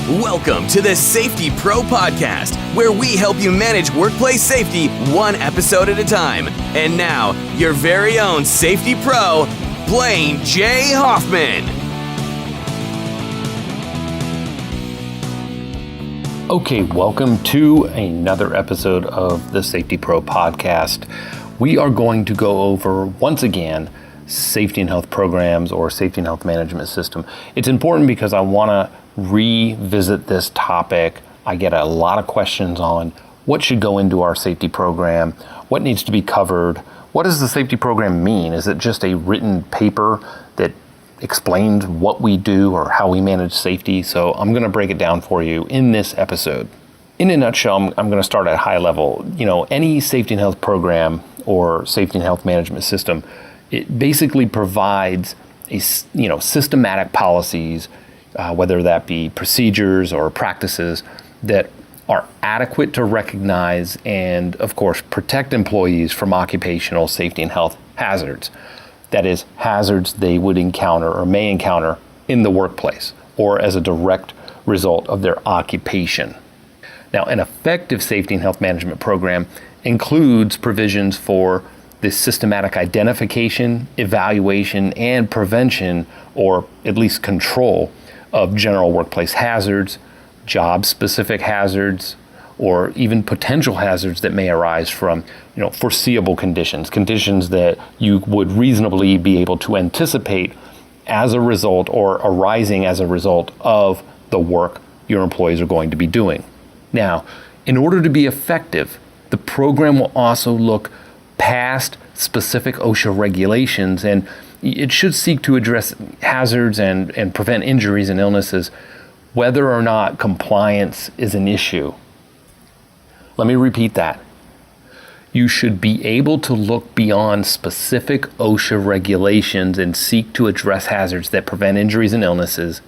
Welcome to the Safety Pro Podcast, where we help you manage workplace safety one episode at a time. And now, your very own Safety Pro, Blaine J. Hoffman. Okay, welcome to another episode of the Safety Pro Podcast. We are going to go over, once again, safety and health programs or safety and health management system. It's important because I want to revisit this topic. I get a lot of questions on what should go into our safety program, what needs to be covered, what does the safety program mean? Is it just a written paper that explains what we do or how we manage safety? So I'm going to break it down for you in this episode. In a nutshell, I'm going to start at high level. Any safety and health program or safety and health management system, it basically provides systematic policies, whether that be procedures or practices that are adequate to recognize and, of course, protect employees from occupational safety and health hazards. That is, hazards they would encounter or may encounter in the workplace or as a direct result of their occupation. Now, an effective safety and health management program includes provisions for the systematic identification, evaluation, and prevention, or at least control, of general workplace hazards, job-specific hazards, or even potential hazards that may arise from foreseeable conditions that you would reasonably be able to anticipate as a result or arising as a result of the work your employees are going to be doing. Now, in order to be effective, the program will also look past specific OSHA regulations, and it should seek to address hazards and prevent injuries and illnesses, whether or not compliance is an issue. Let me repeat that. You should be able to look beyond specific OSHA regulations and seek to address hazards that prevent injuries and illnesses,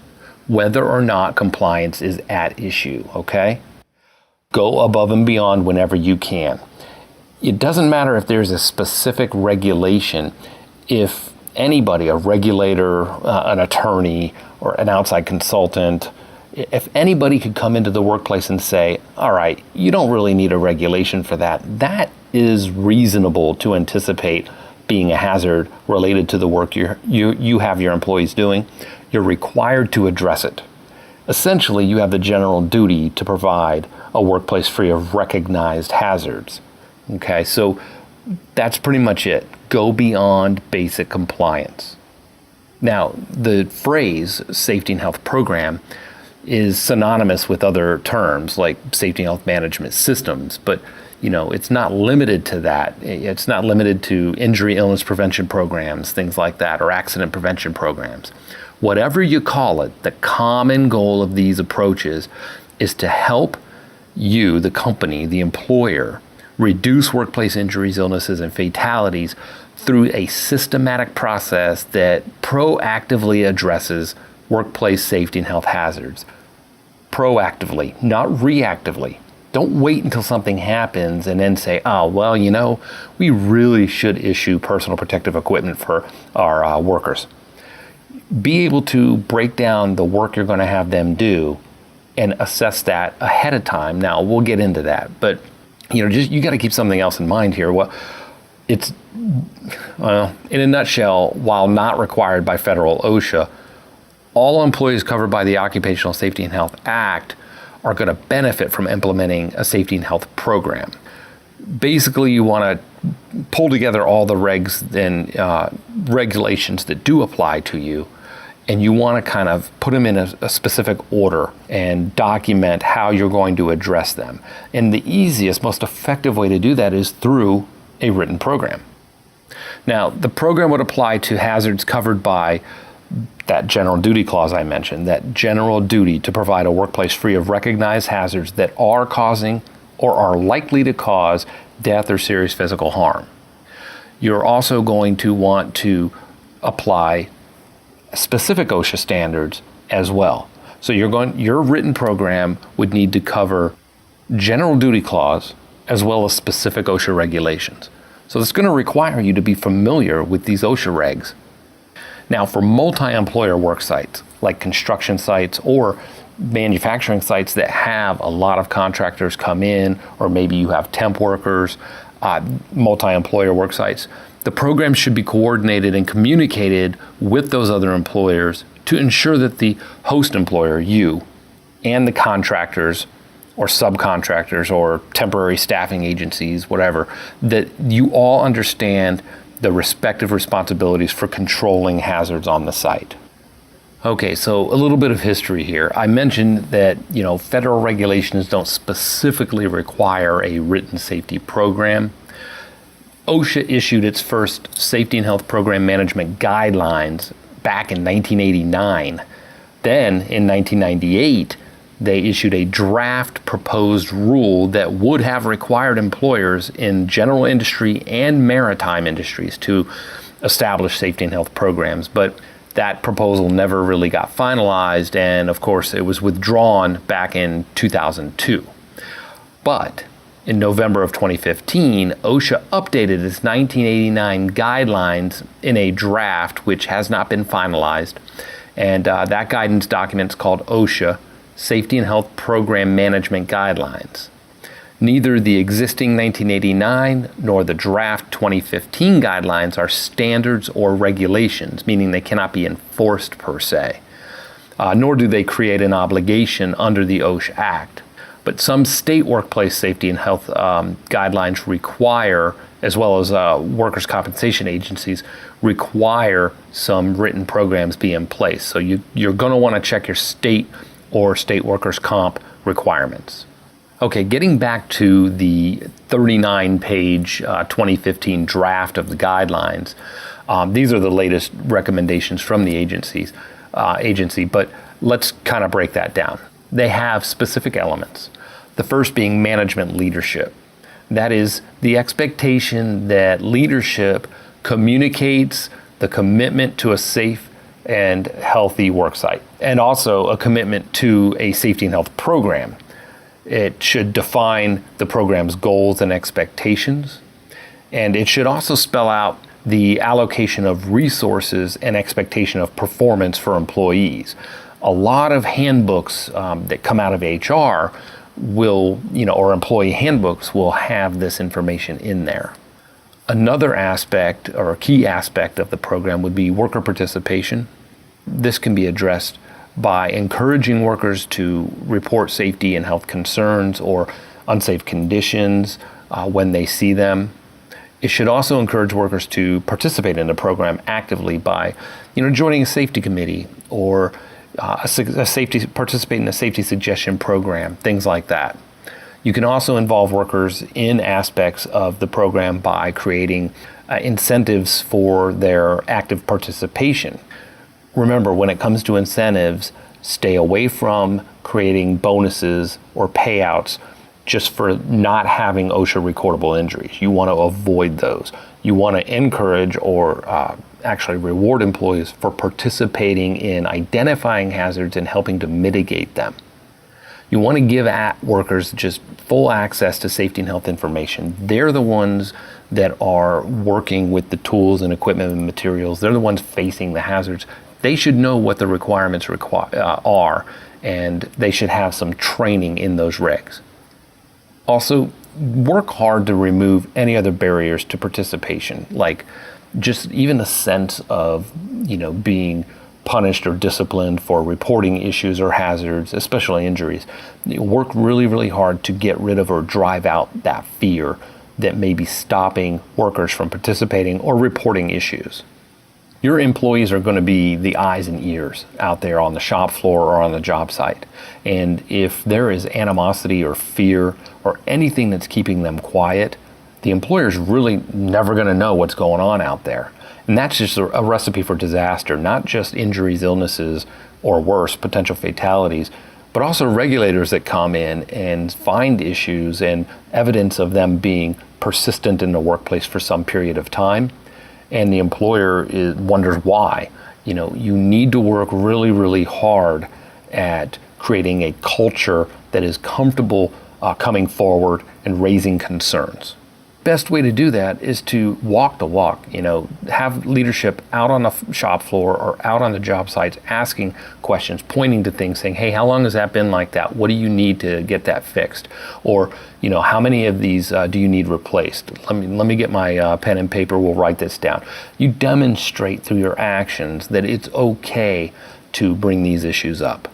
whether or not compliance is at issue, okay? Go above and beyond whenever you can. It doesn't matter if there's a specific regulation. If anybody, a regulator, an attorney, or an outside consultant, if anybody could come into the workplace and say, all right, you don't really need a regulation for that, that is reasonable to anticipate being a hazard related to the work you have your employees doing, you're required to address it. Essentially, you have the general duty to provide a workplace free of recognized hazards. Okay, so that's pretty much it. Go beyond basic compliance. Now, the phrase safety and health program is synonymous with other terms like safety and health management systems, but it's not limited to that. It's not limited to injury, illness prevention programs, things like that, or accident prevention programs. Whatever you call it, the common goal of these approaches is to help you, the company, the employer, reduce workplace injuries, illnesses, and fatalities through a systematic process that proactively addresses workplace safety and health hazards. Proactively, not reactively. Don't wait until something happens and then say, we really should issue personal protective equipment for our workers. Be able to break down the work you're going to have them do and assess that ahead of time. Now, we'll get into that, but you got to keep something else in mind here. Well, it's, in a nutshell, while not required by federal OSHA, all employees covered by the Occupational Safety and Health Act are going to benefit from implementing a safety and health program. Basically, you want to pull together all the regs and regulations that do apply to you, and you want to kind of put them in a specific order and document how you're going to address them. And the easiest, most effective way to do that is through a written program. Now, the program would apply to hazards covered by that general duty clause I mentioned, that general duty to provide a workplace free of recognized hazards that are causing or are likely to cause death or serious physical harm. You're also going to want to apply specific OSHA standards as well. So your written program would need to cover general duty clause as well as specific OSHA regulations. So it's going to require you to be familiar with these OSHA regs. Now, for multi-employer work sites, like construction sites or manufacturing sites that have a lot of contractors come in, or maybe you have temp workers, multi-employer work sites, the program should be coordinated and communicated with those other employers to ensure that the host employer, you, and the contractors or subcontractors or temporary staffing agencies, whatever, that you all understand the respective responsibilities for controlling hazards on the site. Okay, so a little bit of history here. I mentioned that, federal regulations don't specifically require a written safety program. OSHA issued its first safety and health program management guidelines back in 1989. Then in 1998, they issued a draft proposed rule that would have required employers in general industry and maritime industries to establish safety and health programs. But that proposal never really got finalized, and of course it was withdrawn back in 2002. But in November of 2015, OSHA updated its 1989 guidelines in a draft which has not been finalized, and that guidance document is called OSHA Safety and Health Program Management Guidelines. Neither the existing 1989 nor the draft 2015 guidelines are standards or regulations, meaning they cannot be enforced per se, nor do they create an obligation under the OSHA Act. But some state workplace safety and health guidelines require, as well as workers' compensation agencies, require some written programs be in place. So you're going to want to check your state or state workers' comp requirements. Okay, getting back to the 39-page 2015 draft of the guidelines, these are the latest recommendations from the agency, but let's kind of break that down. They have specific elements. The first being management leadership. That is the expectation that leadership communicates the commitment to a safe and healthy worksite, and also a commitment to a safety and health program. It should define the program's goals and expectations, and it should also spell out the allocation of resources and expectation of performance for employees. A lot of handbooks that come out of HR will, or employee handbooks will have this information in there. Another aspect or a key aspect of the program would be worker participation. This can be addressed by encouraging workers to report safety and health concerns or unsafe conditions when they see them. It should also encourage workers to participate in the program actively by, joining a safety committee or participate in a safety suggestion program, things like that. You can also involve workers in aspects of the program by creating incentives for their active participation. Remember, when it comes to incentives, stay away from creating bonuses or payouts just for not having OSHA recordable injuries. You want to avoid those. You want to encourage or actually reward employees for participating in identifying hazards and helping to mitigate them. You want to give workers just full access to safety and health information. They're the ones that are working with the tools and equipment and materials. They're the ones facing the hazards. They should know what the requirements are, and they should have some training in those regs. Also, work hard to remove any other barriers to participation, like just even a sense of, being punished or disciplined for reporting issues or hazards, especially injuries. Work really, really hard to get rid of or drive out that fear that may be stopping workers from participating or reporting issues. Your employees are going to be the eyes and ears out there on the shop floor or on the job site. And if there is animosity or fear or anything that's keeping them quiet, the employer's really never going to know what's going on out there. And that's just a recipe for disaster, not just injuries, illnesses, or worse, potential fatalities, but also regulators that come in and find issues and evidence of them being persistent in the workplace for some period of time. And the employer wonders why. You need to work really, really hard at creating a culture that is comfortable coming forward and raising concerns. best way to do that is to walk the walk, have leadership out on the shop floor or out on the job sites asking questions, pointing to things, saying, hey, how long has that been like that? What do you need to get that fixed? Or, how many of these do you need replaced? Let me get my pen and paper, we'll write this down. You demonstrate through your actions that it's okay to bring these issues up.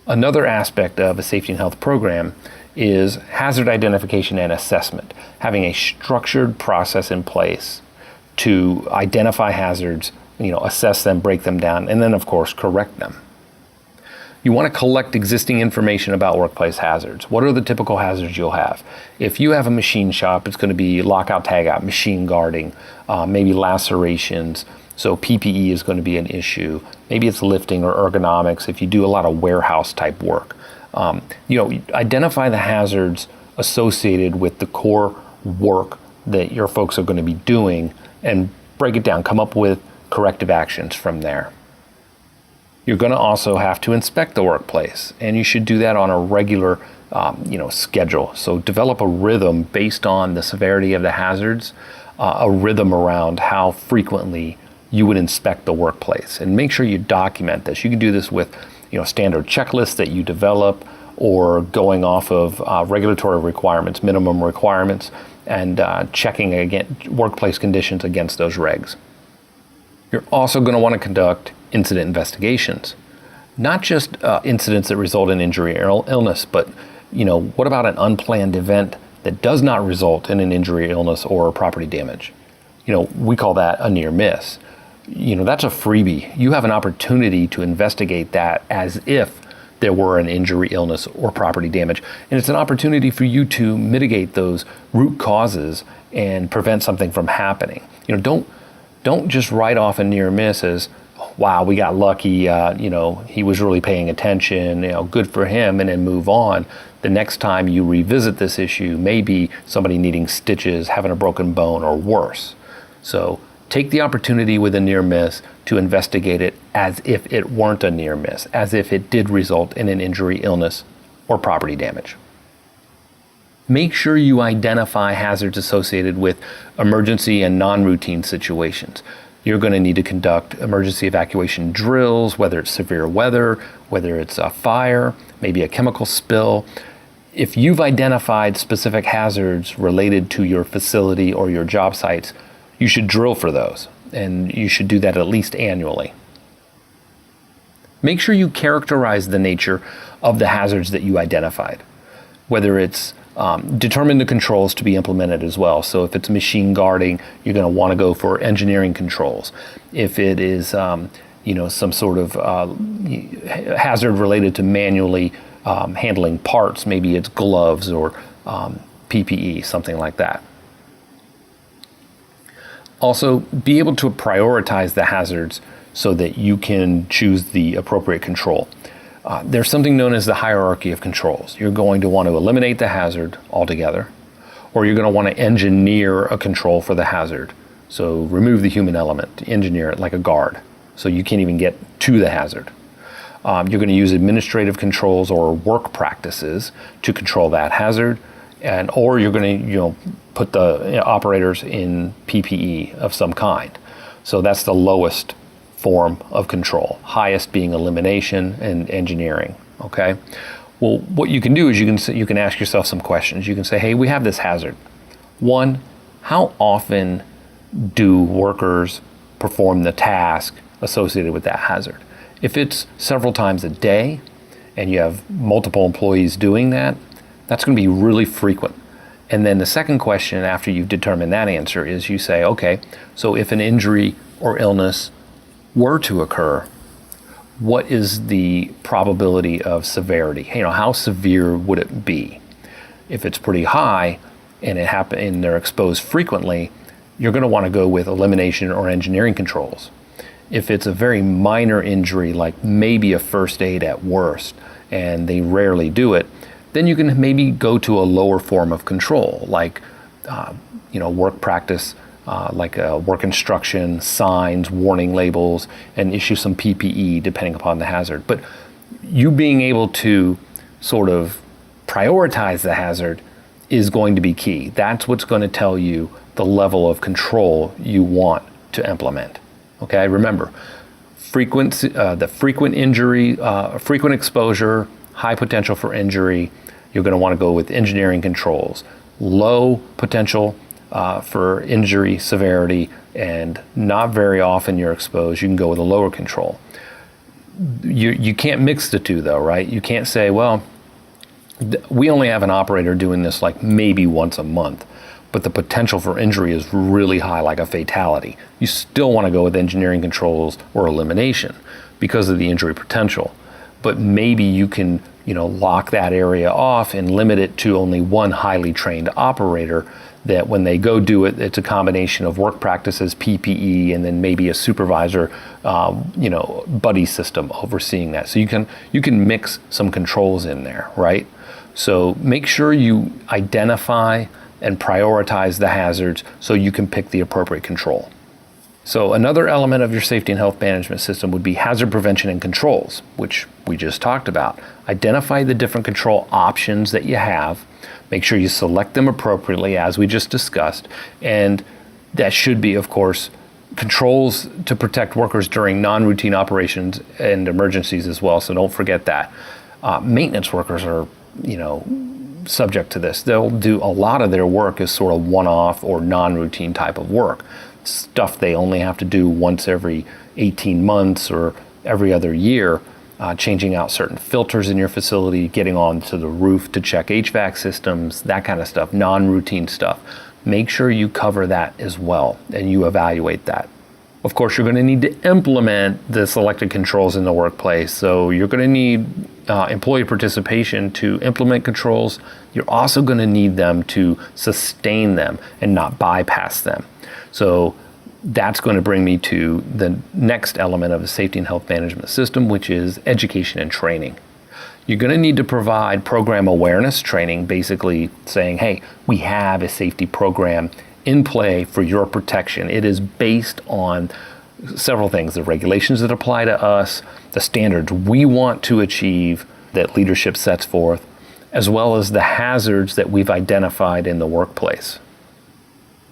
Another aspect of a safety and health program is hazard identification and assessment, having a structured process in place to identify hazards, assess them, break them down, and then of course correct them. You want to collect existing information about workplace hazards. What are the typical hazards you'll have? If you have a machine shop, it's going to be lockout, tagout, machine guarding, maybe lacerations. So PPE is going to be an issue. Maybe it's lifting or ergonomics if you do a lot of warehouse type work. Identify the hazards associated with the core work that your folks are going to be doing and break it down, come up with corrective actions from there. You're going to also have to inspect the workplace, and you should do that on a regular schedule. So develop a rhythm based on the severity of the hazards, a rhythm around how frequently you would inspect the workplace, and make sure you document this. You can do this with standard checklists that you develop, or going off of regulatory requirements, minimum requirements, and checking again workplace conditions against those regs. You're also going to want to conduct incident investigations, not just incidents that result in injury or illness, but what about an unplanned event that does not result in an injury, illness, or property damage? We call that a near miss. That's a freebie. You have an opportunity to investigate that as if there were an injury, illness, or property damage. And it's an opportunity for you to mitigate those root causes and prevent something from happening. Don't just write off a near miss as, wow, we got lucky, he was really paying attention, good for him, and then move on. The next time you revisit this issue, maybe somebody needing stitches, having a broken bone, or worse. So take the opportunity with a near miss to investigate it as if it weren't a near miss, as if it did result in an injury, illness, or property damage. Make sure you identify hazards associated with emergency and non-routine situations. You're going to need to conduct emergency evacuation drills, whether it's severe weather, whether it's a fire, maybe a chemical spill. If you've identified specific hazards related to your facility or your job sites, you should drill for those, and you should do that at least annually. Make sure you characterize the nature of the hazards that you identified, whether it's determine the controls to be implemented as well. So if it's machine guarding, you're going to want to go for engineering controls. If it is some sort of hazard related to manually handling parts, maybe it's gloves or PPE, something like that. Also, be able to prioritize the hazards so that you can choose the appropriate control. There's something known as the hierarchy of controls. You're going to want to eliminate the hazard altogether, or you're going to want to engineer a control for the hazard. So remove the human element, engineer it like a guard, so you can't even get to the hazard. You're going to use administrative controls or work practices to control that hazard, or you're going to put the operators in PPE of some kind. So that's the lowest form of control, highest being elimination and engineering. Okay. Well, what you can do is you can ask yourself some questions. You can say, hey, we have this hazard. One, how often do workers perform the task associated with that hazard? If it's several times a day and you have multiple employees doing that, that's going to be really frequent. And then the second question after you've determined that answer is you say, okay, so if an injury or illness were to occur, what is the probability of severity? How severe would it be? If it's pretty high and they're exposed frequently, you're going to want to go with elimination or engineering controls. If it's a very minor injury, like maybe a first aid at worst, and they rarely do it, then you can maybe go to a lower form of control, like work practice, like work instruction, signs, warning labels, and issue some PPE depending upon the hazard. But you being able to sort of prioritize the hazard is going to be key. That's what's going to tell you the level of control you want to implement. Okay, remember, the frequent injury, frequent exposure, high potential for injury, you're going to want to go with engineering controls. Low potential for injury severity and not very often you're exposed, you can go with a lower control. You can't mix the two though, right? You can't say, well, we only have an operator doing this like maybe once a month, but the potential for injury is really high, like a fatality. You still want to go with engineering controls or elimination because of the injury potential. But maybe you can, lock that area off and limit it to only one highly trained operator that when they go do it, it's a combination of work practices, PPE, and then maybe a supervisor, buddy system overseeing that. So you can mix some controls in there, right? So make sure you identify and prioritize the hazards so you can pick the appropriate control. So another element of your safety and health management system would be hazard prevention and controls, which we just talked about. Identify the different control options that you have. Make sure you select them appropriately, as we just discussed. And that should be, of course, controls to protect workers during non-routine operations and emergencies as well. So don't forget that. Maintenance workers are, subject to this. They'll do a lot of their work as sort of one-off or non-routine type of work. Stuff they only have to do once every 18 months or every other year, changing out certain filters in your facility, getting onto the roof to check HVAC systems, that kind of stuff, non-routine stuff. Make sure you cover that as well and you evaluate that. Of course, you're going to need to implement the selected controls in the workplace. So you're going to need employee participation to implement controls. You're also going to need them to sustain them and not bypass them. So that's going to bring me to the next element of the safety and health management system, which is education and training. You're going to need to provide program awareness training, basically saying, hey, we have a safety program in play for your protection. It is based on several things, the regulations that apply to us, the standards we want to achieve that leadership sets forth, as well as the hazards that we've identified in the workplace.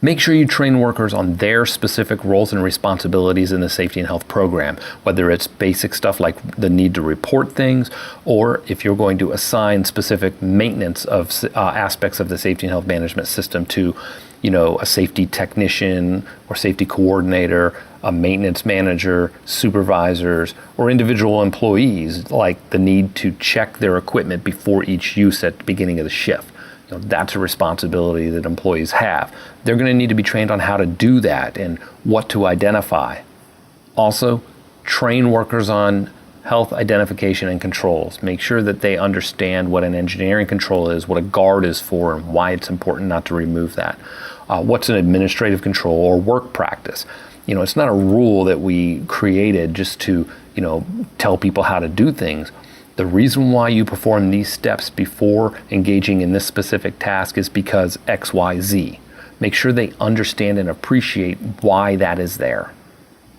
Make sure you train workers on their specific roles and responsibilities in the safety and health program, whether it's basic stuff like the need to report things, or if you're going to assign specific maintenance of aspects of the safety and health management system to, a safety technician or safety coordinator, a maintenance manager, supervisors, or individual employees, like the need to check their equipment before each use at the beginning of the shift. That's a responsibility that employees have. They're going to need to be trained on how to do that and what to identify. Also, train workers on health identification and controls. Make sure that they understand what an engineering control is, what a guard is for, and why it's important not to remove that. What's an administrative control or work practice? It's not a rule that we created just to, tell people how to do things. The reason why you perform these steps before engaging in this specific task is because X, Y, Z. Make sure they understand and appreciate why that is there.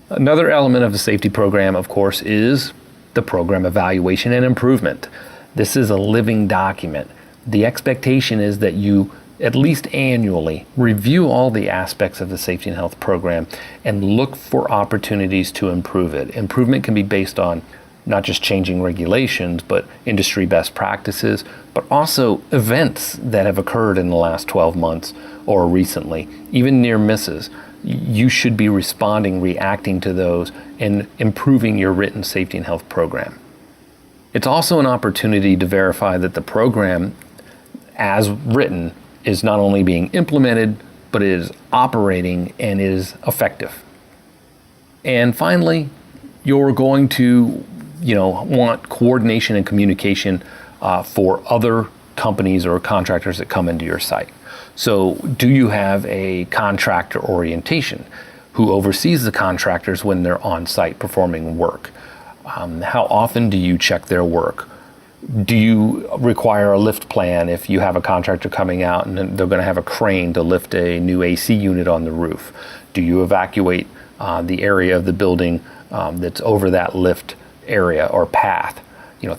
Another element of the safety program, of course, is the program evaluation and improvement. This is a living document. The expectation is that you, at least annually, review all the aspects of the safety and health program and look for opportunities to improve it. Improvement can be based on not just changing regulations, but industry best practices, but also events that have occurred in the last 12 months or recently, even near misses. You should be reacting to those, and improving your written safety and health program. It's also an opportunity to verify that the program, as written, is not only being implemented, but it is operating and is effective. And finally, you're going to want coordination and communication for other companies or contractors that come into your site. So do you have a contractor orientation? Who oversees the contractors when they're on site performing work? How often do you check their work? Do you require a lift plan if you have a contractor coming out and they're going to have a crane to lift a new AC unit on the roof? Do you evacuate the area of the building that's over that lift area or path?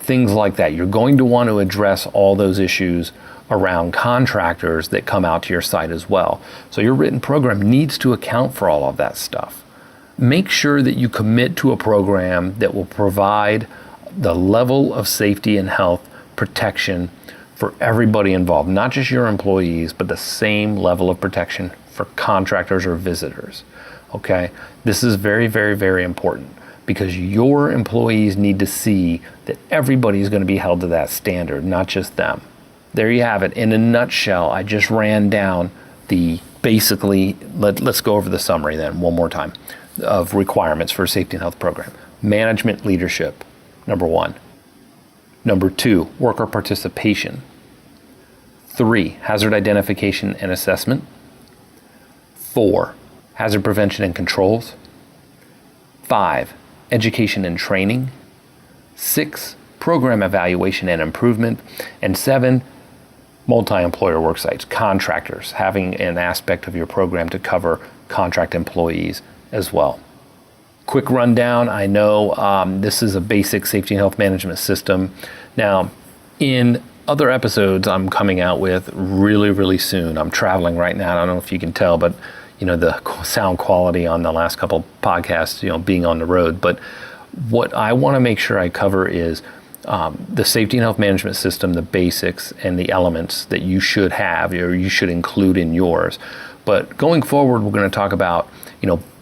Things like that. You're going to want to address all those issues around contractors that come out to your site as well. So your written program needs to account for all of that stuff. Make sure that you commit to a program that will provide the level of safety and health protection for everybody involved, not just your employees, but the same level of protection for contractors or visitors. Okay? This is very, very, very important because your employees need to see that everybody is going to be held to that standard, not just them. There you have it. In a nutshell, I just ran down let's go over the summary then one more time of requirements for a safety and health program. Management leadership, number 1. Number 2, worker participation. 3, hazard identification and assessment. 4, hazard prevention and controls. 5, education and training. 6, program evaluation and improvement. And 7, multi-employer work sites, contractors, having an aspect of your program to cover contract employees as well. Quick rundown. I know this is a basic safety and health management system. Now, in other episodes I'm coming out with really, really soon. I'm traveling right now. I don't know if you can tell, but the sound quality on the last couple podcasts, being on the road. But what I want to make sure I cover is the safety and health management system, the basics and the elements that you should have or you should include in yours. But going forward, we're going to talk about,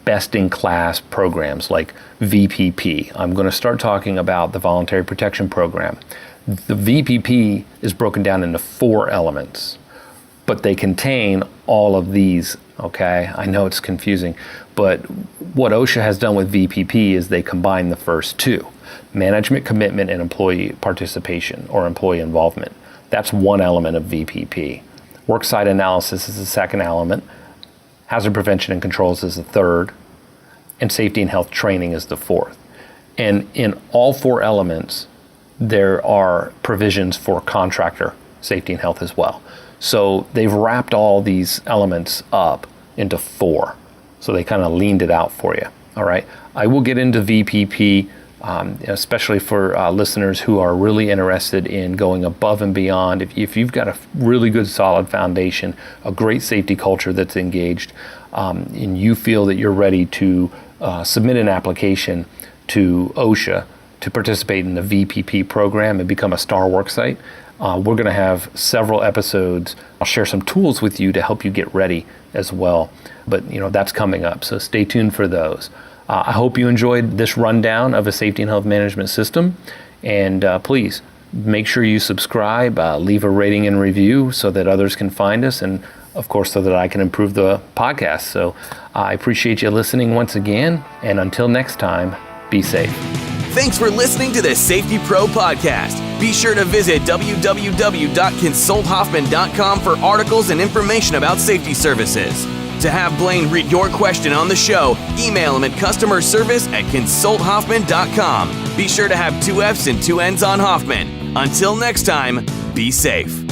best-in-class programs like VPP. I'm going to start talking about the Voluntary Protection Program. The VPP is broken down into 4 elements, but they contain all of these, okay? I know it's confusing, but what OSHA has done with VPP is they combine the first 2, management commitment and employee participation or employee involvement. That's one element of VPP. Worksite analysis is the second element. Hazard prevention and controls is the third, and safety and health training is the fourth. And in all 4 elements, there are provisions for contractor safety and health as well. So they've wrapped all these elements up into 4. So they kind of leaned it out for you. All right. I will get into VPP, especially for listeners who are really interested in going above and beyond. If you've got a really good solid foundation, a great safety culture that's engaged, and you feel that you're ready to submit an application to OSHA to participate in the VPP program and become a STAR worksite, we're going to have several episodes. I'll share some tools with you to help you get ready as well. But that's coming up, so stay tuned for those. I hope you enjoyed this rundown of a safety and health management system, and please make sure you subscribe, leave a rating and review so that others can find us, and of course so that I can improve the podcast. So I appreciate you listening once again, and until next time, be safe. Thanks for listening to the Safety Pro Podcast. Be sure to visit www.consulthoffman.com for articles and information about safety services. To have Blaine read your question on the show, email him at customerservice@consulthoffman.com. Be sure to have 2 F's and 2 N's on Hoffman. Until next time, be safe.